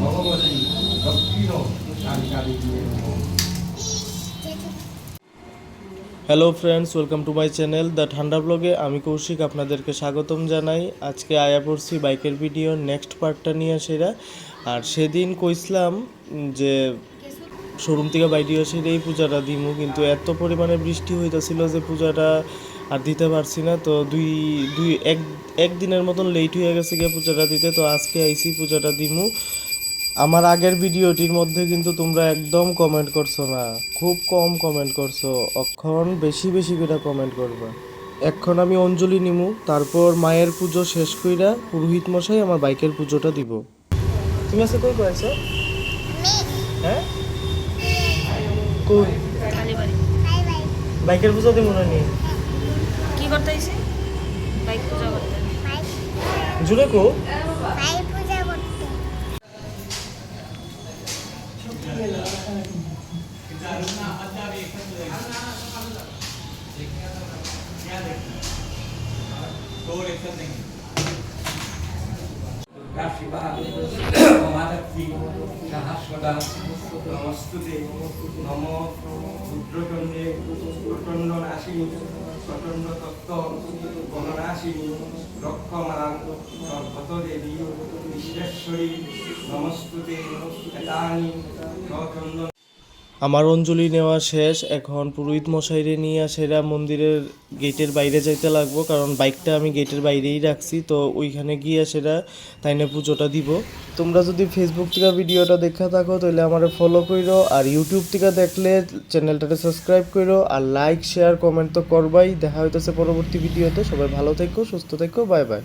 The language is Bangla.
ভগবতী দক্ষিণ শান্তাদেবী। Hello friends, welcome to my channel the ঠান্ডা ব্লগে। আমি কৌশিক, আপনাদেরকে স্বাগতম জানাই। আজকে আয়া পড়ছি বাইকের ভিডিও নেক্সট পার্টটা নিয়ে সেরা। আর সেদিন কইছিলাম যে শোরুম থেকে বাইরে এসে এই পূজাটা দিমু, কিন্তু এত পরিমাণে বৃষ্টি হইতেছিল যে পূজাটা আর দিতে পারছি না। তো একদিনের মতন লেট হয়ে গেছে গিয়ে পূজাটা দিতে। তো আজকে আইসি পূজাটা দিমু। আমার আগের ভিডিওটির মধ্যে কিন্তু তোমরা একদম কমেন্ট করছো না, খুব কম কমেন্ট করছো। এখন বেশি বেশি করে কমেন্ট করবা। এখন আমি অঞ্জলি নিমু, তারপর মায়ের পুজো শেষ কইরা পুরোহিত মশাই আমার বাইকের পুজোটা দিব। তুমি আছে কই কইছো? হ্যাঁ কই কালীবাড়ি বাইকের পুজো দিব না নি? কি করতে আইছে? বাইক পূজা করতে। জুড়ে কো নমস্তুতে নম রুদ্রচণ্ডে প্রচণ্ড নাশিনী প্রচণ্ড তত্ত্ব গণনাশিনী রক্ষমাং সর্বত দেবী বিশ্বেশ্বরী নমস্তুতে এতানি সচন্দন। আমার অঞ্জলি নেওয়া শেষ। এখন পুরোহিত মশাইরে নিয়ে সেরা মন্দিরের গেটের বাইরে যাইতে লাগবো, কারণ বাইকটা আমি গেটের বাইরেই রাখছি। তো ওইখানে গিয়ে সেরা তাইনে পুজোটা দিব। তোমরা যদি ফেসবুক থেকে ভিডিওটা দেখা থাকো তাহলে আমার ফলো করো, আর ইউটিউব থেকে দেখলে চ্যানেলটাকে সাবস্ক্রাইব করো, আর লাইক শেয়ার কমেন্ট তো করবাই। দেখা হইতেছে পরবর্তী ভিডিওতে। সবাই ভালো থেকো, সুস্থ থেকো, বাই বাই।